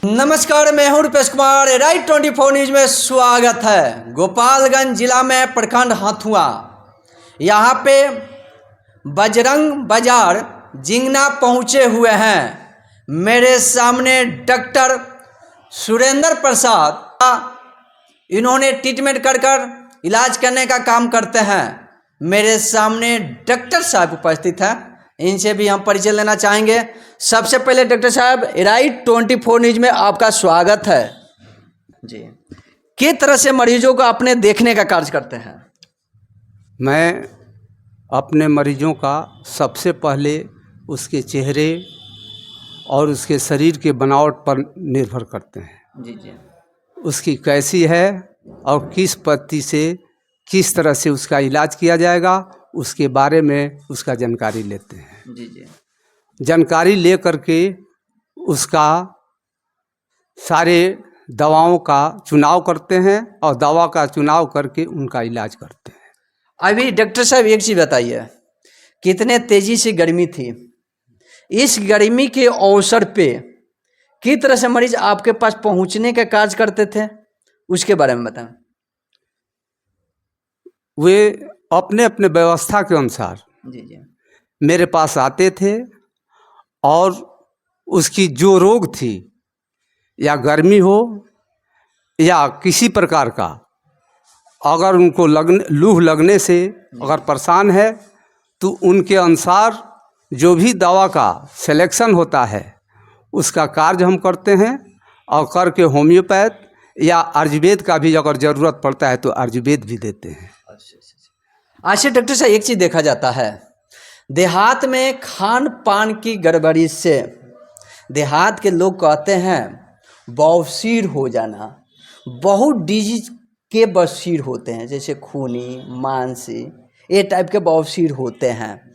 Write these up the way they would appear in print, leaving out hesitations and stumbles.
नमस्कार, मैं हूं रुपेश कुमार। राइट 24 न्यूज में स्वागत है। गोपालगंज जिला में प्रखंड हथुआ, यहाँ पे बजरंग बाजार जिंगना पहुंचे हुए हैं। मेरे सामने डॉक्टर सुरेंद्र प्रसाद, इन्होंने ट्रीटमेंट कर इलाज करने का काम करते हैं। मेरे सामने डॉक्टर साहब उपस्थित हैं, इनसे भी हम परिचय लेना चाहेंगे। सबसे पहले डॉक्टर साहब, राइट 24 न्यूज में आपका स्वागत है जी। किस तरह से मरीजों को अपने देखने का कार्य करते हैं? मैं अपने मरीजों का सबसे पहले उसके चेहरे और उसके शरीर के बनावट पर निर्भर करते हैं जी जी। उसकी कैसी है और किस पद्धति से किस तरह से उसका इलाज किया जाएगा, उसके बारे में उसका जानकारी लेते हैं। जी जी। जानकारी ले करके उसका सारे दवाओं का चुनाव करते हैं और दवा का चुनाव करके उनका इलाज करते हैं। अभी डॉक्टर साहब एक चीज़ बताइए, कितने तेजी से गर्मी थी, इस गर्मी के अवसर पे किस तरह से मरीज आपके पास पहुंचने का कार्य करते थे, उसके बारे में बताएं। वे अपने अपने व्यवस्था के अनुसार जी जी। मेरे पास आते थे और उसकी जो रोग थी, या गर्मी हो या किसी प्रकार का, अगर उनको लूह लगने से अगर परेशान है तो उनके अनुसार जो भी दवा का सिलेक्शन होता है उसका कार्य हम करते हैं। और करके होम्योपैथ या आयुर्वेद का भी अगर ज़रूरत पड़ता है तो आयुर्वेद भी देते हैं। अच्छा डॉक्टर साहब, एक चीज़ देखा जाता है देहात में खान पान की गड़बड़ी से देहात के लोग कहते हैं बवासीर हो जाना। बहुत डिजीज के बवासीर होते हैं, जैसे खूनी, मानसी, ये टाइप के बवासीर होते हैं।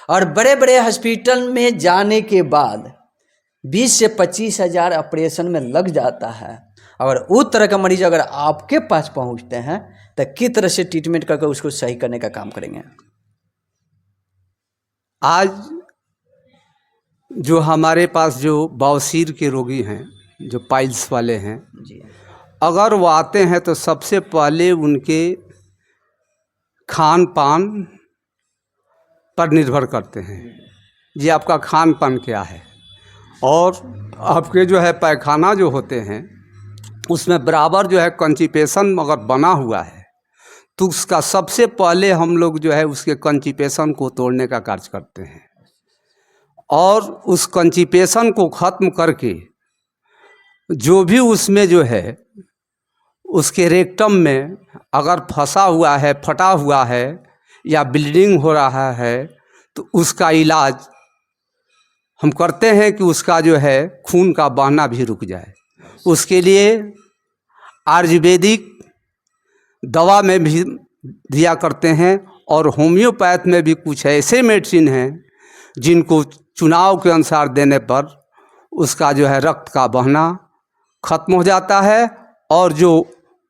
और बड़े बड़े हॉस्पिटल में जाने के बाद 20 से 25 हज़ार ऑपरेशन में लग जाता है। अगर उस तरह का मरीज अगर आपके पास पहुंचते हैं तो किस तरह से ट्रीटमेंट करके उसको सही करने का काम करेंगे? आज जो हमारे पास जो बवासीर के रोगी हैं, जो पाइल्स वाले हैं जी, अगर वो आते हैं तो सबसे पहले उनके खान पान पर निर्भर करते हैं। जी, आपका खान पान क्या है, और आपके जो है पैखाना जो होते हैं उसमें बराबर जो है कंस्टिपेशन अगर बना हुआ है तो उसका सबसे पहले हम लोग जो है उसके कंस्टिपेशन को तोड़ने का कार्य करते हैं। और उस कंस्टिपेशन को ख़त्म करके जो भी उसमें जो है उसके रेक्टम में अगर फंसा हुआ है, फटा हुआ है या ब्लीडिंग हो रहा है तो उसका इलाज हम करते हैं कि उसका जो है खून का बहना भी रुक जाए। उसके लिए आयुर्वेदिक दवा में भी दिया करते हैं और होम्योपैथ में भी कुछ ऐसे मेडिसिन हैं जिनको चुनाव के अनुसार देने पर उसका जो है रक्त का बहना खत्म हो जाता है और जो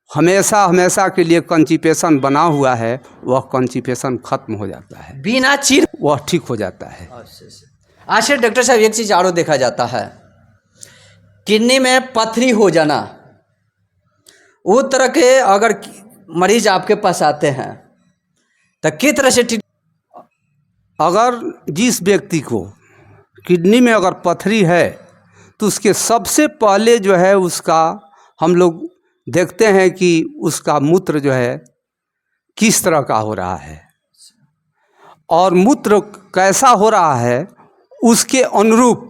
हमेशा हमेशा के लिए कंस्टिपेशन बना हुआ है वह कंस्टिपेशन खत्म हो जाता है, बिना चीर वह ठीक हो जाता है। अच्छा डॉक्टर साहब, एक चीज़ और देखा जाता है, किडनी में पथरी हो जाना। वो तरह के अगर मरीज आपके पास आते हैं तो किस तरह से अगर जिस व्यक्ति को किडनी में अगर पथरी है तो उसके सबसे पहले जो है उसका हम लोग देखते हैं कि उसका मूत्र जो है किस तरह का हो रहा है, और मूत्र कैसा हो रहा है उसके अनुरूप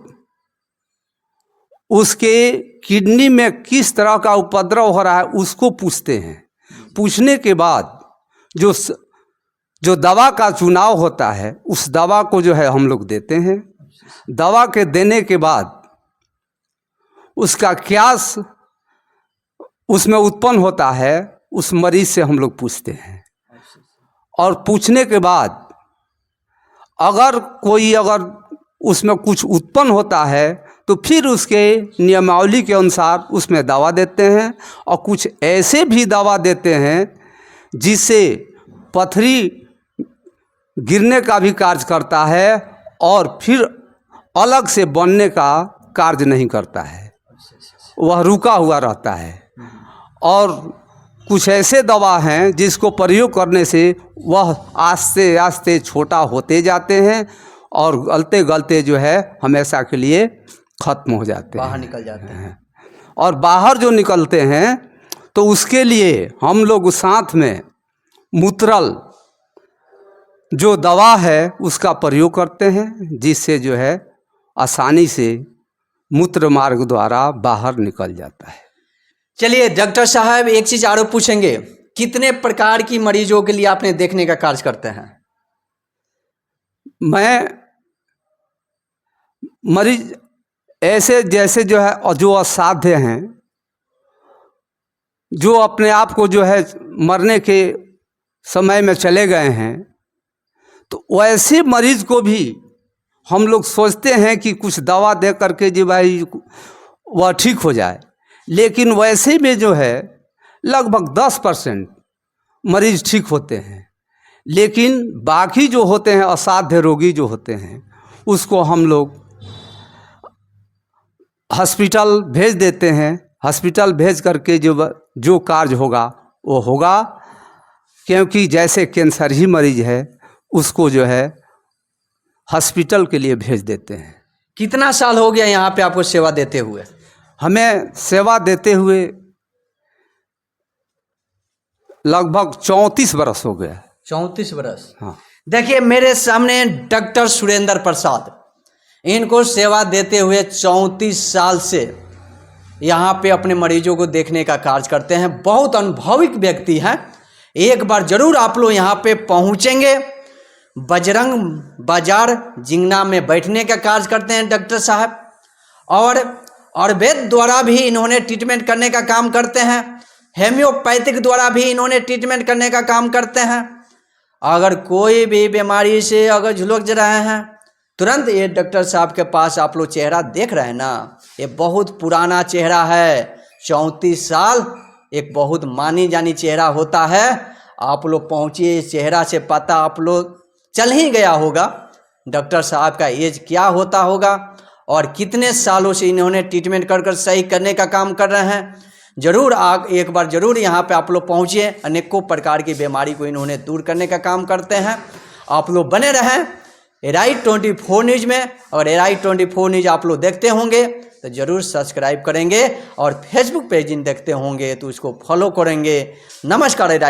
उसके किडनी में किस तरह का उपद्रव हो रहा है उसको पूछते हैं। पूछने के बाद जो दवा का चुनाव होता है उस दवा को जो है हम लोग देते हैं। दवा के देने के बाद उसका क्या उसमें उत्पन्न होता है उस मरीज से हम लोग पूछते हैं। और पूछने के बाद अगर उसमें कुछ उत्पन्न होता है तो फिर उसके नियमावली के अनुसार उसमें दवा देते हैं। और कुछ ऐसे भी दवा देते हैं जिससे पथरी गिरने का भी कार्य करता है और फिर अलग से बनने का कार्य नहीं करता है। वह रुका हुआ रहता है। और कुछ ऐसे दवा हैं जिसको प्रयोग करने से वह आस्ते आस्ते छोटा होते जाते हैं और गलते गलते जो है हमेशा के लिए ख़त्म हो जाते हैं, बाहर निकल जाते हैं। और बाहर जो निकलते हैं तो उसके लिए हम लोग साथ में मूत्रल जो दवा है उसका प्रयोग करते हैं, जिससे जो है आसानी से मूत्र मार्ग द्वारा बाहर निकल जाता है। चलिए डॉक्टर साहब, एक चीज़ और पूछेंगे, कितने प्रकार की मरीजों के लिए आपने देखने का कार्य करते हैं? मैं मरीज ऐसे जैसे जो है जो असाध्य हैं, जो अपने आप को जो है मरने के समय में चले गए हैं, तो वैसे मरीज को भी हम लोग सोचते हैं कि कुछ दवा दे करके जी भाई वह ठीक हो जाए, लेकिन वैसे में जो है लगभग 10% मरीज ठीक होते हैं। लेकिन बाकी जो होते हैं असाध्य रोगी जो होते हैं उसको हम लोग हॉस्पिटल भेज देते हैं। हॉस्पिटल भेज करके जो कार्य होगा वो होगा, क्योंकि जैसे कैंसर ही मरीज है उसको जो है हॉस्पिटल के लिए भेज देते हैं। कितना साल हो गया यहाँ पे आपको सेवा देते हुए? हमें सेवा देते हुए लगभग 34 बरस हो गया। 34 बरस? हाँ। देखिए मेरे सामने डॉक्टर सुरेंद्र प्रसाद, इनको सेवा देते हुए 34 साल से यहाँ पे अपने मरीजों को देखने का कार्य करते हैं। बहुत अनुभविक व्यक्ति हैं। एक बार जरूर आप लोग यहाँ पे पहुँचेंगे। बजरंग बाजार जिंगना में बैठने का कार्य करते हैं डॉक्टर साहब, और आयुर्वेद द्वारा भी इन्होंने ट्रीटमेंट करने का काम करते हैं। हेम्योपैथिक द्वारा भी इन्होंने ट्रीटमेंट करने का काम करते हैं। अगर कोई भी बीमारी से अगर झुलस रहे हैं, तुरंत ये डॉक्टर साहब के पास आप लोग चेहरा देख रहे हैं ना, ये बहुत पुराना चेहरा है। 34 साल एक बहुत मानी जानी चेहरा होता है। आप लोग पहुँचिए, इस चेहरा से पता आप लोग चल ही गया होगा डॉक्टर साहब का एज क्या होता होगा और कितने सालों से इन्होंने ट्रीटमेंट कर सही करने का काम कर रहे हैं। जरूर एक बार जरूर यहाँ पे आप लोग पहुँचिए। अनेकों प्रकार की बीमारी को इन्होंने दूर करने का काम करते हैं। आप लोग बने रहें ARI24 न्यूज़ में। और ARI24 न्यूज़ आप लोग देखते होंगे तो ज़रूर सब्सक्राइब करेंगे, और फेसबुक पेज देखते होंगे तो उसको फॉलो करेंगे। नमस्कार। ARI